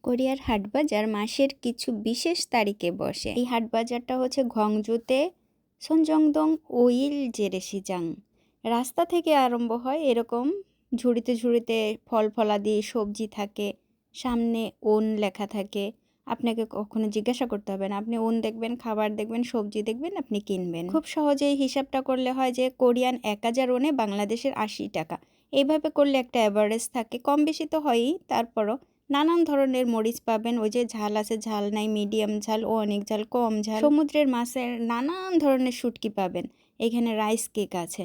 কোরিয়ার হাটবাজার মাসের কিছু বিশেষ তারিখে বসে। এই হাটবাজারটা হচ্ছে ঘংজুতে সনজংদং ওইল জেরেসিজাং। রাস্তা থেকে আরম্ভ হয়, এরকম ঝুড়িতে ঝুড়িতে ফল ফলাদি সবজি থাকে, সামনে ওন লেখা থাকে। আপনাকে কখনো জিজ্ঞাসা করতে হবে না, আপনি ওন দেখবেন, খাবার দেখবেন, সবজি দেখবেন, আপনি কিনবেন। খুব সহজেই হিসাবটা করলে হয় যে কোরিয়ান 1000 ওনে বাংলাদেশের 80 টাকা। এইভাবে করলে একটা অ্যাভারেজ থাকে, কম বেশি তো হয়ই। তারপরও নানান ধরনের মরিচ পাবেন, ওই যে ঝাল আছে, ঝাল নাই, মিডিয়াম ঝাল, ও অনেক ঝাল, কম ঝাল। সমুদ্রের মাছের নানান ধরনের শুটকি পাবেন। এখানে রাইস কেক আছে,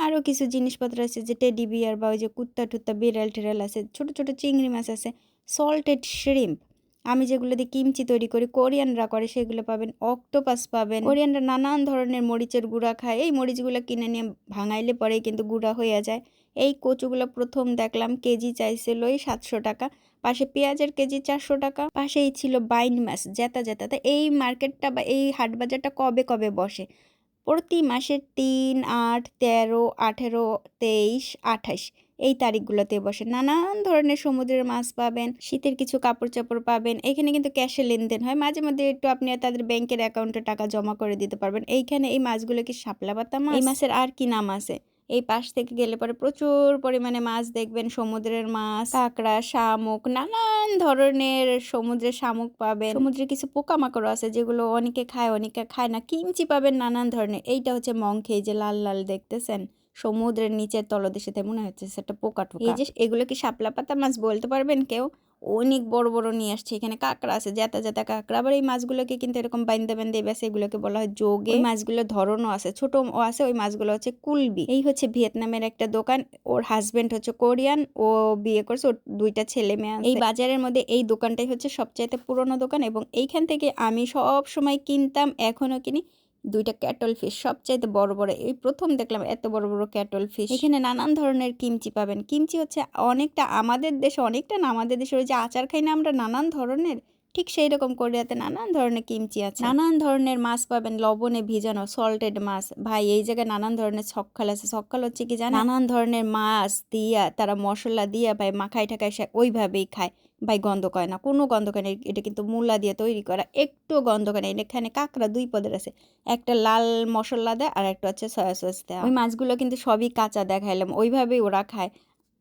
আরও কিছু জিনিসপত্র আছে, যে টেডি বিয়ার বা ওই যে কুত্তা টুত্তা বিড়াল টিড়াল আছে, ছোট ছোট চিংড়ি মাছ আছে, সল্টেড শ্রিম্প, আমি যেগুলো দিয়ে কিমচি তৈরি করি, কোরিয়ানরা করে, সেগুলো পাবেন। অক্টোপাস পাবেন। কোরিয়ানরা নানান ধরনের মরিচের গুঁড়া খায়, এই মরিচগুলো কিনে নিয়ে ভাঙাইলে পরেই কিন্তু গুঁড়া হয়ে যায়। এই কচুগুলো প্রথম দেখলাম কেজি চাইছিল 700 টাকা, পাশে পেঁয়াজের কেজি 400 টাকা, পাশেই ছিল বাইন মাছ জেতা জেতা। তা এই মার্কেটটা বা এই হাট বাজারটা কবে কবে বসে? প্রতি মাসের 3, 8, 13, 18, 23, 28 এই তারিখগুলোতে বসে। নানান ধরনের সমুদ্রের মাছ পাবেন, শীতের কিছু কাপড় চাপড় পাবেন। এখানে কিন্তু ক্যাশে লেনদেন হয়, মাঝে মধ্যে একটু আপনি তাদের ব্যাংকের অ্যাকাউন্টে টাকা জমা করে দিতে পারবেন। এইখানে এই মাছগুলো কি শাপলা পাতা মাছ? এই মাছের আর কি নাম আছে? এই পাশ থেকে গেলে পরে প্রচুর পরিমাণে মাছ দেখবেন, সমুদ্রের মাছ, কাঁকড়া, শামুক, নানান ধরনের সমুদ্রের শামুক পাবেন। সমুদ্রে কিছু পোকামাকড় আছে যেগুলো অনেকে খায়, অনেকে খায় না। কিমচি পাবেন নানান ধরনের। এইটা হচ্ছে মংখে, এই যে লাল লাল দেখতেছেন, সমুদ্রের নিচের তলদেশে মনে হচ্ছে সেটা পোকা টোকা। এই যে এগুলো কি শাপলা পাতা মাছ বলতে পারবেন কেউ? অনেক বড় বড় নিয়ে আসছে। এখানে কাঁকড়া আছে, জেতা জেতা কাঁকড়া। আবার এই মাছগুলোকে কিন্তু এরকম বাইন্দা বাইন্দা বেছে, এগুলোকে বলা হয় যোগে। ওই মাছগুলো ধরনও আছে, ছোটও আছে। ওই মাছগুলো হচ্ছে কুলবি। এই হচ্ছে ভিয়েতনামের একটা দোকান, ওর হাজবেন্ড হচ্ছে কোরিয়ান, ও বিয়ে করছে, ওর 2টা ছেলে মেয়ে আছে। এই বাজারের মধ্যে এই দোকানটাই হচ্ছে সবচাইতে পুরনো দোকান, এবং এইখান থেকে আমি সব সময় কিনতাম, এখনো কিনি। 2টা ক্যাটল ফিশ, সবচাইতে বড় বড়। এই প্রথম দেখলাম এত বড় বড় ক্যাটল ফিশ। এখানে নানান ধরনের কিমচি পাবেন। কিমচি হচ্ছে অনেকটা আমাদের দেশে, অনেকটা না, আমাদের দেশে ওই যে আচার খাই না আমরা নানান ধরনের, ঠিক সেই রকম কোরিয়াতে নানান ধরনের কিমচি আছে। নানান ধরনের মাছ পাবেন, লবণে ভিজানো সল্টেড মাছ। ভাই এই জায়গায় নানান ধরনের সক্কাল আছে। সক্কাল হচ্ছে কি জানেন? নানান ধরনের মাছ দিয়া তারা মশলা দিয়া ভাই মাখাই ঠাকাই ওইভাবেই খায়। ভাই গন্ধ করে না, কোনো গন্ধ করে না। এটা কিন্তু মূলা দিয়ে তৈরি করা, একটু গন্ধ করে না। এখানে কাঁকড়া 2 পদের আছে, একটা লাল মশলা দেয় আর একটা হচ্ছে সয়া সস দেওয়া। ওই মাছগুলো কিন্তু সবই কাঁচা দেখাইলাম, ওইভাবেই ওরা খায়।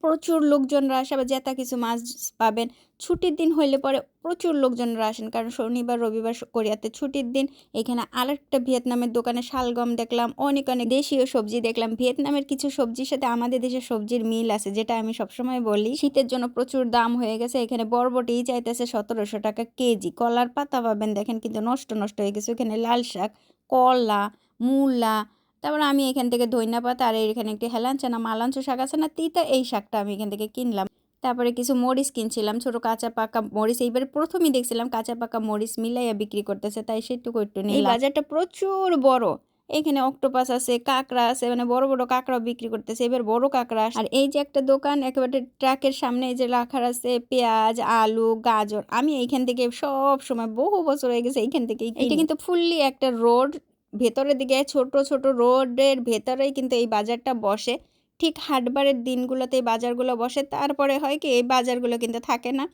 প্রচুর লোকজনরা আসে, আবার জেতা কিছু মাছ পাবেন। ছুটির দিন হইলে পরে প্রচুর লোকজনরা আসেন, কারণ শনিবার রবিবার কোরিয়াতে ছুটির দিন। এখানে আরেকটা ভিয়েতনামের দোকানে শালগম দেখলাম, অনেক অনেক দেশীয় সবজি দেখলাম। ভিয়েতনামের কিছু সবজির সাথে আমাদের দেশের সবজির মিল আছে, যেটা আমি সবসময় বলি। শীতের জন্য প্রচুর দাম হয়ে গেছে। এখানে বরবটি চাইতেছে 1700 টাকা কেজি। কলার পাতা পাবেন, দেখেন কিন্তু নষ্ট নষ্ট হয়ে গেছে। এখানে লাল শাক, কলা, মূলা, তারপর আমি এখান থেকে ধইনা পাতা আর এখানে একটি হেলাঞ্চা না মালাঞ্চ শাক আছে না, তিতা, এই শাকটা আমি এখান থেকে কিনলাম। তারপরে কিছু মরিচ কিনছিলাম, ছোট কাঁচা পাকা মরিচ। এইবারে প্রথমেই দেখছিলাম কাঁচা পাকা মরিচ মিলাইয়া বিক্রি করতেছে, তাই সেটুকু একটু নিলাম। এই বাজারটা প্রচুর বড়। এখানে অক্টোপাস আছে, কাঁকড়া আছে, মানে বড় বড় কাঁকড়া বিক্রি করতেছে। এবার বড় কাঁকড়া। আর এই যে একটা দোকান একেবারে ট্রাকের সামনে, এই যে রাখার আছে পেঁয়াজ, আলু, গাজর। আমি এইখান থেকে সব সময়, বহু বছর হয়ে গেছে, এইখান থেকেই কিনি। এটা কিন্তু ফুললি একটা রোড, ভেতরের দিকে ছোট ছোট রোডের ভেতরেই কিন্তু এই বাজারটা বসে। ঠিক হাটবারের দিনগুলোতে এই বাজারগুলো বসে। তারপরে হয় কি, এই বাজারগুলো কিন্তু থাকে না,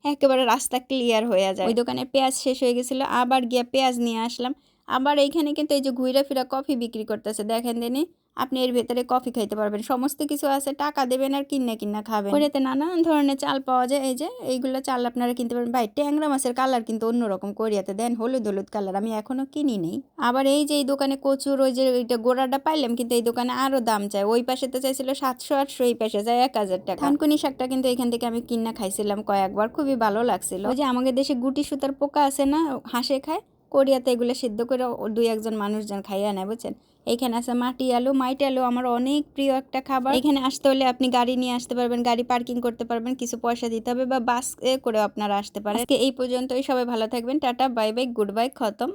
একেবারে রাস্তা ক্লিয়ার হয়ে যায়। ওই দোকানে পেঁয়াজ শেষ হয়ে গেছিলো, আবার গিয়ে পেঁয়াজ নিয়ে আসলাম। আবার এইখানে কিন্তু এই যে ঘুরে ফিরা কফি বিক্রি করতেছে, দেখেন দিনই আপনি এর ভেতরে কফি খাইতে পারবেন, সমস্ত কিছু আছে, টাকা দেবেন আর কিনে কিনা খাবেন। কোরিয়াতে নানান ধরনের চাল পাওয়া যায়, এই যে এইগুলো চাল আপনারা কিনতে পারবেন। ভাই ট্যাংরা মাছের কালার কিন্তু অন্যরকম কোরিয়াতে, দেন হলুদ হলুদ কালার, আমি এখনো কিনি নেই। আবার এই যে এই দোকানে কচুর ওই যে ওইটা গোড়াটা পাইলাম, কিন্তু এই দোকানে আরো দাম চায়। ওই পাশে তো চাইছিল 700-800, এই পাশে যায় 1000 টাকা। থানকুনি শাকটা কিন্তু এখান থেকে আমি কিনা খাইছিলাম কয়েকবার, খুবই ভালো লাগছিল। ওই যে আমাদের দেশে গুটি সুতার পোকা আছে না, হাঁসে খায়, কোরিয়াতে এগুলো সিদ্ধ করে 2-1 মানুষজন খাইয়া নেয়, বুঝছেন। এইখানে আছে মাটি আলু। মাইটি আলু আমার অনেক প্রিয় একটা খাবার। এখানে আসতে হলে আপনি গাড়ি নিয়ে আসতে পারবেন, গাড়ি পার্কিং করতে পারবেন, কিছু পয়সা দিতে হবে, বা বাস করে আপনারা আসতে পারেন। আজকে এই পর্যন্তই, সবাই ভালো থাকবেন, tata bye bye, good bye, খতম।